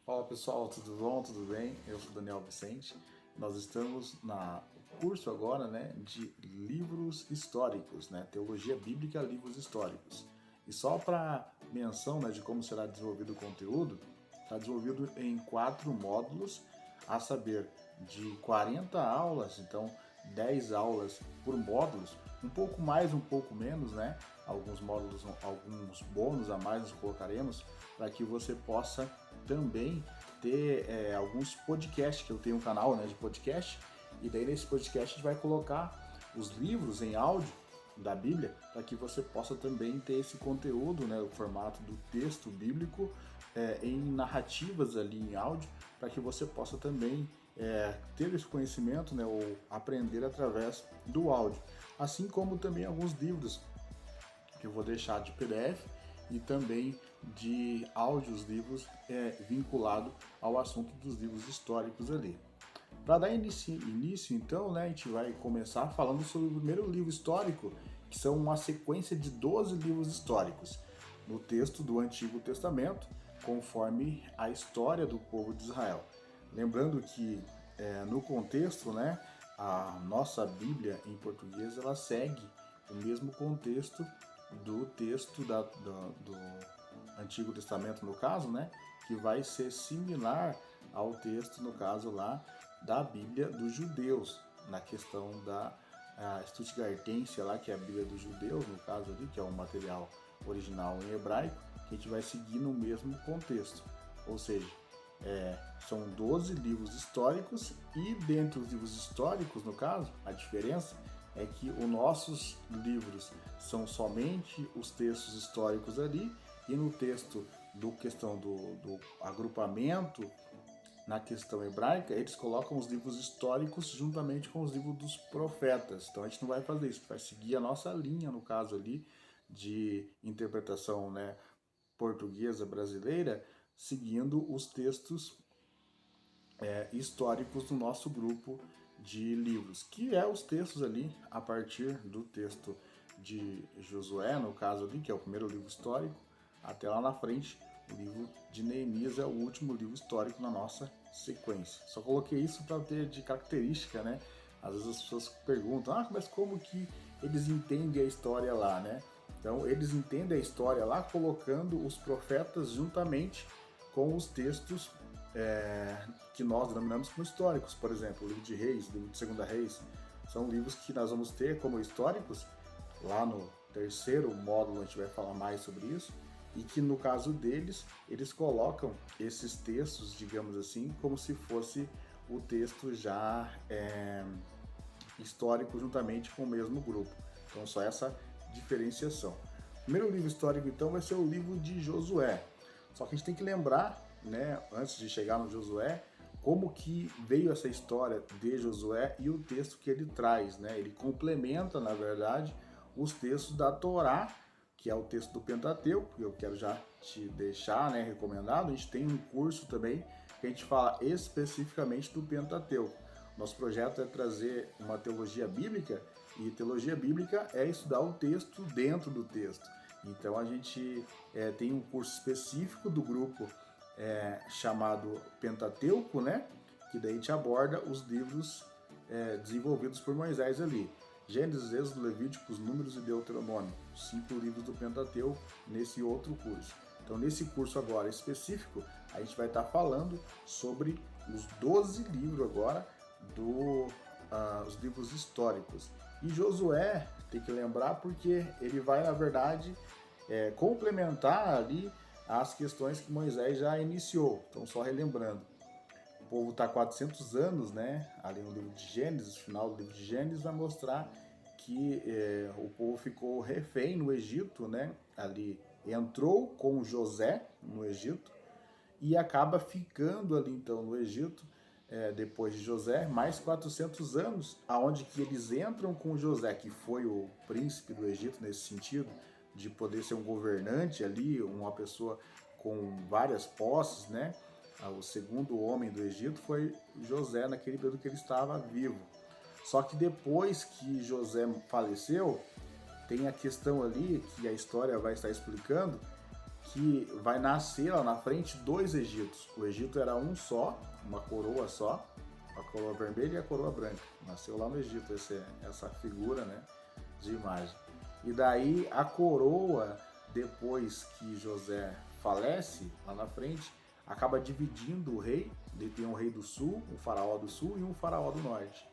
Fala pessoal, tudo bom? Tudo bem? Eu sou Daniel Vicente. Nós estamos na curso agora, né, de livros históricos, né, Teologia Bíblica, livros históricos. E só para menção, né, de como será desenvolvido o conteúdo, está desenvolvido em 4 módulos, a saber, de 40 aulas, então 10 aulas por módulos, um pouco mais, um pouco menos, né? Alguns módulos, alguns bônus a mais nós colocaremos para que você possa também ter alguns podcasts, que eu tenho um canal, né, de podcast, e daí nesse podcast a gente vai colocar os livros em áudio da Bíblia para que você possa também ter esse conteúdo, né, o formato do texto bíblico em narrativas ali em áudio, para que você possa também ter esse conhecimento, né, ou aprender através do áudio, assim como também alguns livros que eu vou deixar de PDF e também de áudios, livros vinculado ao assunto dos livros históricos ali. Para dar início, então, né, a gente vai começar falando sobre o primeiro livro histórico, que são uma sequência de 12 livros históricos, no texto do Antigo Testamento, conforme a história do povo de Israel. Lembrando que, no contexto, né, a nossa Bíblia em português, ela segue o mesmo contexto do texto do Antigo Testamento, no caso, né, que vai ser similar ao texto, no caso lá, da Bíblia dos judeus, na questão da Stuttgartense lá, que é a Bíblia dos judeus, no caso ali, que é um material original em hebraico, que a gente vai seguir no mesmo contexto. Ou seja, são 12 livros históricos e dentre os livros históricos, no caso, a diferença é que os nossos livros são somente os textos históricos ali, e no texto do questão do agrupamento, na questão hebraica, eles colocam os livros históricos juntamente com os livros dos profetas. Então a gente não vai fazer isso, vai seguir a nossa linha, no caso ali, de interpretação, né, portuguesa brasileira, seguindo os textos históricos do nosso grupo de livros, que é os textos ali a partir do texto de Josué, no caso ali, que é o primeiro livro histórico, até lá na frente, o livro de Neemias é o último livro histórico na nossa sequência. Só coloquei isso para ter de característica, né? Às vezes as pessoas perguntam, mas como que eles entendem a história lá, né? Então, eles entendem a história lá colocando os profetas juntamente com os textos que nós denominamos como históricos. Por exemplo, o livro de Reis, o livro de Segunda Reis, são livros que nós vamos ter como históricos. Lá no terceiro módulo a gente vai falar mais sobre isso, e que no caso deles, eles colocam esses textos, digamos assim, como se fosse o texto já histórico juntamente com o mesmo grupo. Então só essa diferenciação. O primeiro livro histórico então vai ser o livro de Josué. Só que a gente tem que lembrar, né, antes de chegar no Josué, como que veio essa história de Josué e o texto que ele traz, né? Ele complementa, na verdade, os textos da Torá, que é o texto do Pentateuco, que eu quero já te deixar, né, recomendado. A gente tem um curso também que a gente fala especificamente do Pentateuco. Nosso projeto é trazer uma teologia bíblica, e teologia bíblica é estudar o texto dentro do texto. Então a gente tem um curso específico do grupo chamado Pentateuco, né? Que daí a gente aborda os livros desenvolvidos por Moisés ali. Gênesis, Êxodo, Levíticos, Números e Deuteronômio. 5 livros do Pentateuco nesse outro curso. Então, nesse curso agora específico, a gente vai estar falando sobre os 12 livros agora dos livros históricos. E Josué, tem que lembrar porque ele vai, na verdade, complementar ali as questões que Moisés já iniciou. Então, só relembrando, o povo está 400 anos, né? Ali no livro de Gênesis, no final do livro de Gênesis, vai mostrar que o povo ficou refém no Egito, né? Ali entrou com José no Egito e acaba ficando ali então no Egito, depois de José, mais 400 anos, aonde que eles entram com José, que foi o príncipe do Egito nesse sentido, de poder ser um governante ali, uma pessoa com várias posses, né? O segundo homem do Egito foi José naquele período que ele estava vivo. Só que depois que José faleceu, tem a questão ali que a história vai estar explicando, que vai nascer lá na frente dois Egitos. O Egito era um só, uma coroa só, a coroa vermelha e a coroa branca. Nasceu lá no Egito essa figura, né, de imagem. E daí a coroa, depois que José falece lá na frente, acaba dividindo o rei. Ele tem um rei do sul, um faraó do sul e um faraó do norte.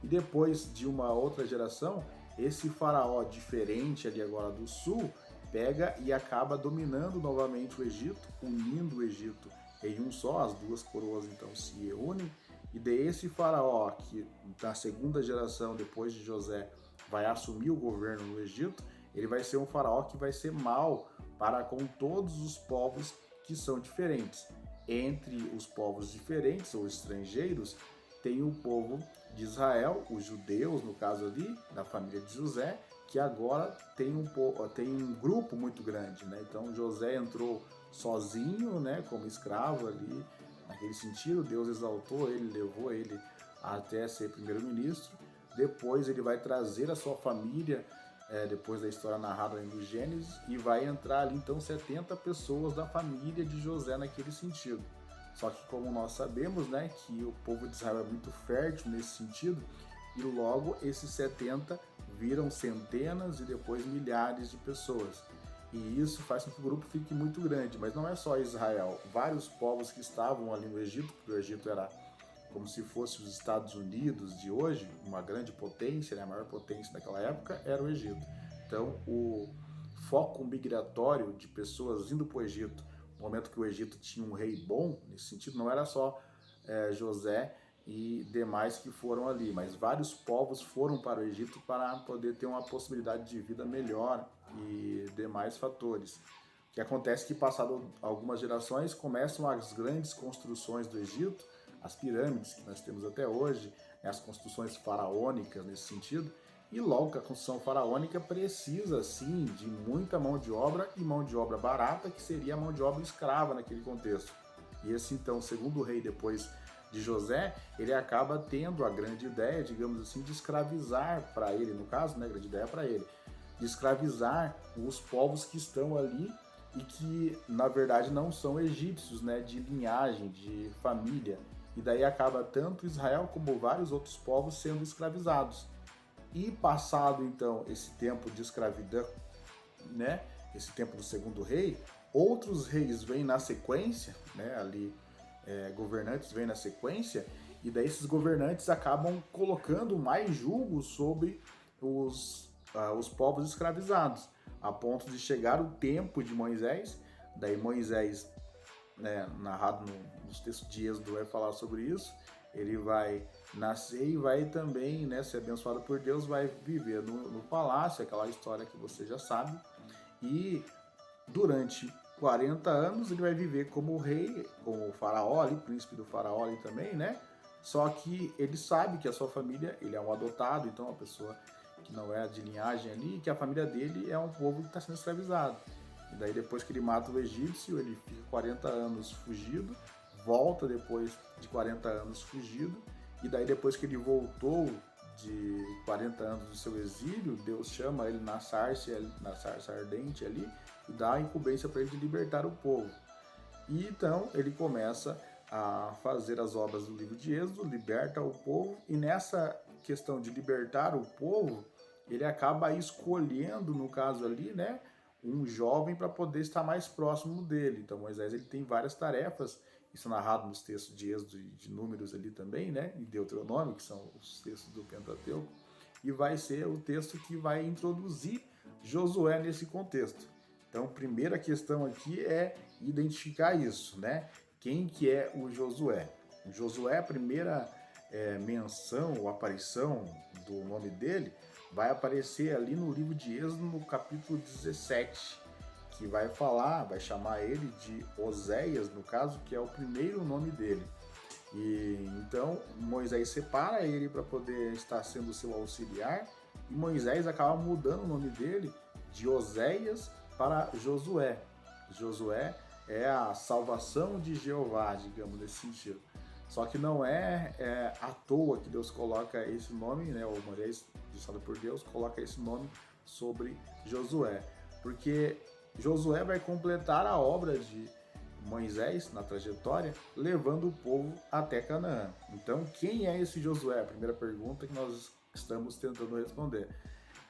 E depois de uma outra geração, esse faraó diferente ali agora do sul pega e acaba dominando novamente o Egito, unindo o Egito em um só. As duas coroas então se unem. E desse faraó que na segunda geração depois de José vai assumir o governo no Egito, ele vai ser um faraó que vai ser mau para com todos os povos que são diferentes. Entre os povos diferentes ou estrangeiros, tem o povo de Israel, os judeus, no caso ali, da família de José, que agora tem um grupo muito grande, né? Então José entrou sozinho, né, como escravo ali, naquele sentido, Deus exaltou ele, levou ele até ser primeiro-ministro. Depois ele vai trazer a sua família, depois da história narrada no Gênesis, e vai entrar ali então 70 pessoas da família de José naquele sentido. Só que como nós sabemos, né, que o povo de Israel é muito fértil nesse sentido, e logo esses 70 viram centenas e depois milhares de pessoas. E isso faz com que o grupo fique muito grande, mas não é só Israel. Vários povos que estavam ali no Egito, porque o Egito era como se fosse os Estados Unidos de hoje, uma grande potência, né, a maior potência daquela época era o Egito. Então o foco migratório de pessoas indo para o Egito, no momento que o Egito tinha um rei bom, nesse sentido, não era só José e demais que foram ali, mas vários povos foram para o Egito para poder ter uma possibilidade de vida melhor e demais fatores. O que acontece é que, passado algumas gerações, começam as grandes construções do Egito, as pirâmides que nós temos até hoje, as construções faraônicas nesse sentido, e logo que a construção faraônica precisa, sim, de muita mão de obra e mão de obra barata, que seria a mão de obra escrava naquele contexto. E esse, então, segundo rei depois de José, ele acaba tendo a grande ideia, digamos assim, de escravizar para ele, no caso, né, a grande ideia para ele, de escravizar os povos que estão ali e que, na verdade, não são egípcios, né, de linhagem, de família. E daí acaba tanto Israel como vários outros povos sendo escravizados. E passado, então, esse tempo de escravidão, né, esse tempo do segundo rei, outros reis vêm na sequência, né, ali, governantes vêm na sequência, e daí esses governantes acabam colocando mais julgo sobre os povos escravizados, a ponto de chegar o tempo de Moisés. Daí Moisés, né, narrado nos textos de Êxodo, vai falar sobre isso. Ele vai nascer e vai também, né, ser abençoado por Deus, vai viver no palácio, aquela história que você já sabe. E durante 40 anos ele vai viver como rei, como o faraó ali, príncipe do faraó ali também, né? Só que ele sabe que a sua família, ele é um adotado, então uma pessoa que não é de linhagem ali, que a família dele é um povo que está sendo escravizado. E daí depois que ele mata o egípcio, ele fica 40 anos fugido, volta depois de 40 anos fugido, e daí depois que ele voltou de 40 anos do seu exílio, Deus chama ele na sarça ardente ali, e dá a incumbência para ele de libertar o povo. E então ele começa a fazer as obras do livro de Êxodo, liberta o povo, e nessa questão de libertar o povo, ele acaba escolhendo, no caso ali, né, um jovem para poder estar mais próximo dele. Então Moisés ele tem várias tarefas, isso é narrado nos textos de Êxodo e de Números ali também, né, e Deuteronômio, que são os textos do Pentateuco, e vai ser o texto que vai introduzir Josué nesse contexto. Então, primeira questão aqui é identificar isso, né? Quem que é o Josué? O Josué, a primeira menção ou aparição do nome dele vai aparecer ali no livro de Êxodo, no capítulo 17, que vai falar, vai chamar ele de Oséias, no caso, que é o primeiro nome dele. E então Moisés separa ele para poder estar sendo seu auxiliar, e Moisés acaba mudando o nome dele de Oséias para Josué. Josué é a salvação de Jeová, digamos, nesse sentido. Só que não é à toa que Deus coloca esse nome, né? O Moisés, dissado por Deus, coloca esse nome sobre Josué. Porque Josué vai completar a obra de Moisés na trajetória, levando o povo até Canaã. Então, quem é esse Josué? A primeira pergunta que nós estamos tentando responder.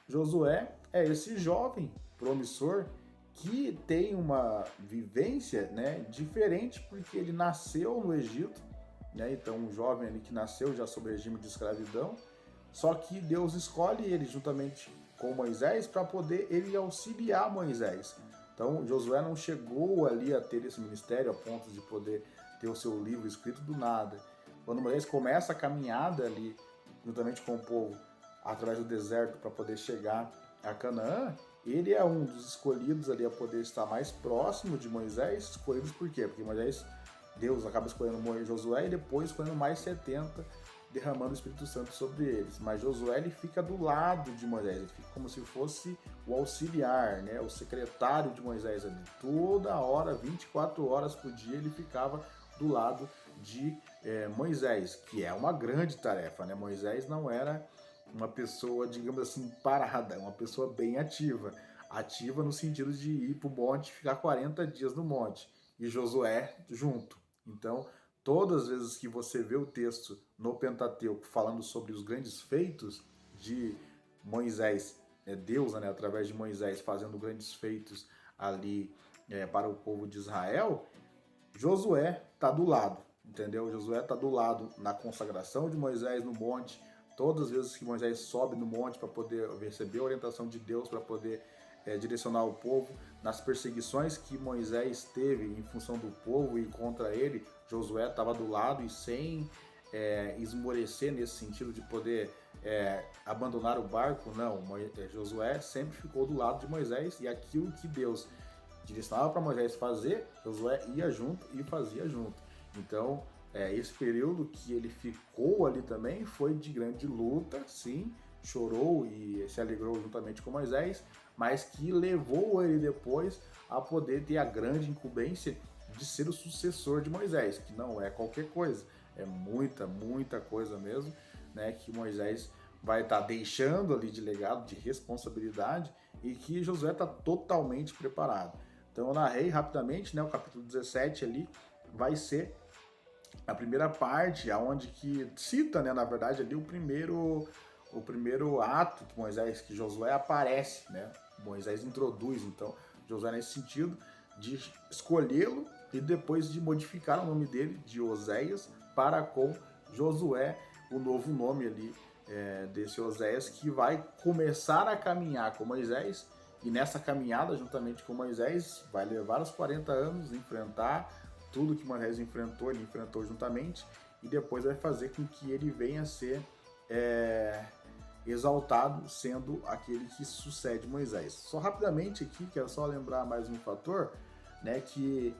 Josué é esse jovem promissor que tem uma vivência, né, diferente, porque ele nasceu no Egito, né, então um jovem ali que nasceu já sob regime de escravidão, só que Deus escolhe ele juntamente com Moisés para poder ele auxiliar Moisés. Então Josué não chegou ali a ter esse ministério a ponto de poder ter o seu livro escrito do nada. Quando Moisés começa a caminhada ali juntamente com o povo através do deserto para poder chegar a Canaã, ele é um dos escolhidos ali a poder estar mais próximo de Moisés. Escolhidos por quê? Porque Deus acaba escolhendo Josué e depois escolhendo mais 70, derramando o Espírito Santo sobre eles. Mas Josué ele fica do lado de Moisés, ele fica como se fosse o auxiliar, né? O secretário de Moisés ali. Toda hora, 24 horas por dia, ele ficava do lado de Moisés, que é uma grande tarefa, né? Moisés não era uma pessoa, digamos assim, parada, uma pessoa bem ativa. Ativa no sentido de ir para o monte e ficar 40 dias no monte. E Josué junto. Então, todas as vezes que você vê o texto no Pentateuco falando sobre os grandes feitos de Moisés, Deus, né, através de Moisés, fazendo grandes feitos ali para o povo de Israel, Josué está do lado, entendeu? Josué está do lado na consagração de Moisés no monte. Todas as vezes que Moisés sobe no monte para poder receber a orientação de Deus, para poder direcionar o povo, nas perseguições que Moisés teve em função do povo e contra ele, Josué estava do lado e sem esmorecer nesse sentido de poder abandonar o barco, não. Josué sempre ficou do lado de Moisés e aquilo que Deus direcionava para Moisés fazer, Josué ia junto e fazia junto. Então, esse período que ele ficou ali também foi de grande luta, sim, chorou e se alegrou juntamente com Moisés, mas que levou ele depois a poder ter a grande incumbência de ser o sucessor de Moisés, que não é qualquer coisa, é muita, muita coisa mesmo, né, que Moisés vai estar deixando ali de legado, de responsabilidade, e que Josué está totalmente preparado. Então eu narrei rapidamente, né, o capítulo 17 ali vai ser a primeira parte, aonde que cita, né, na verdade, ali o primeiro ato que Josué aparece, né? Moisés introduz, então, Josué nesse sentido de escolhê-lo e depois de modificar o nome dele de Oséias para com Josué, o novo nome ali desse Oséias, que vai começar a caminhar com Moisés, e nessa caminhada, juntamente com Moisés, vai levar os 40 anos, enfrentar tudo que Moisés enfrentou, ele enfrentou juntamente, e depois vai fazer com que ele venha a ser exaltado, sendo aquele que sucede Moisés. Só rapidamente aqui, quero só lembrar mais um fator, né, que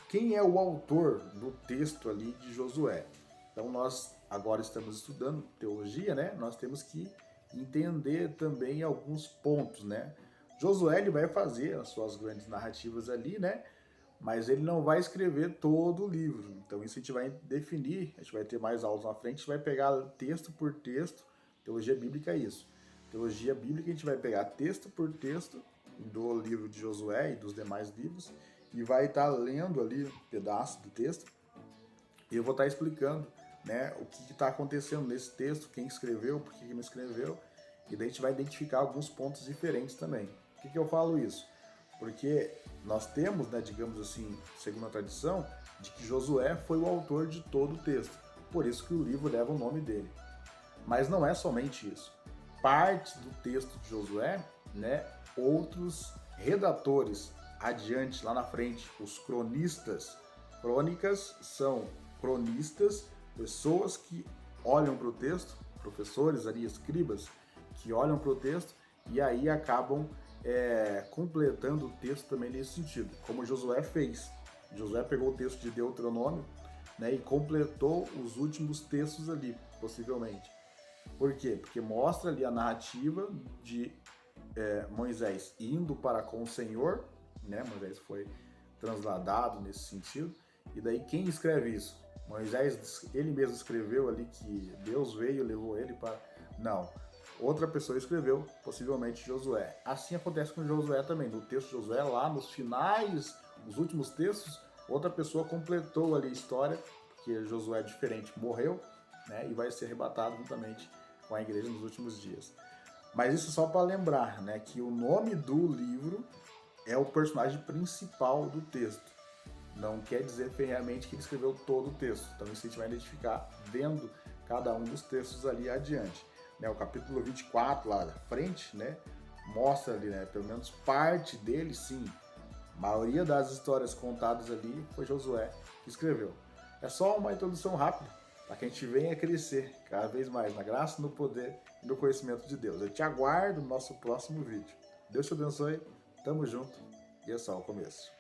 quem é o autor do texto ali de Josué? Então nós agora estamos estudando teologia, né? Nós temos que entender também alguns pontos, né? Josué ele vai fazer as suas grandes narrativas ali, né? Mas ele não vai escrever todo o livro. Então isso a gente vai definir, a gente vai ter mais aulas na frente, a gente vai pegar texto por texto. Teologia bíblica é isso. Teologia bíblica a gente vai pegar texto por texto do livro de Josué e dos demais livros e vai estar lendo ali um pedaço do texto e eu vou estar explicando, né, o que está acontecendo nesse texto, quem escreveu, por que não escreveu, e daí a gente vai identificar alguns pontos diferentes também. Por que eu falo isso? Porque nós temos, né, digamos assim, segundo a tradição, de que Josué foi o autor de todo o texto. Por isso que o livro leva o nome dele. Mas não é somente isso. Parte do texto de Josué, né, outros redatores adiante, lá na frente, os cronistas. Crônicas são cronistas, pessoas que olham para o texto, professores ali, escribas, que olham para o texto e aí acabam completando o texto também nesse sentido, como Josué fez. Josué pegou o texto de Deuteronômio, né, e completou os últimos textos ali, possivelmente. Por quê? Porque mostra ali a narrativa de Moisés indo para com o Senhor, né? Moisés foi transladado nesse sentido. E daí quem escreve isso? Moisés, ele mesmo escreveu ali que Deus veio e levou ele para... Não. outra pessoa escreveu, possivelmente Josué. Assim acontece com Josué também. No texto de Josué, lá nos finais, nos últimos textos, outra pessoa completou ali a história, porque Josué é diferente, morreu, né, e vai ser arrebatado juntamente com a igreja nos últimos dias. Mas isso só para lembrar, né, que o nome do livro é o personagem principal do texto. Não quer dizer ferreamente que ele escreveu todo o texto. Então isso a gente vai identificar vendo cada um dos textos ali adiante. Né, o capítulo 24 lá da frente, né, mostra ali, né, pelo menos parte dele, sim. A maioria das histórias contadas ali foi Josué que escreveu. É só uma introdução rápida para que a gente venha crescer cada vez mais na graça, no poder e no conhecimento de Deus. Eu te aguardo no nosso próximo vídeo. Deus te abençoe, tamo junto e é só o começo.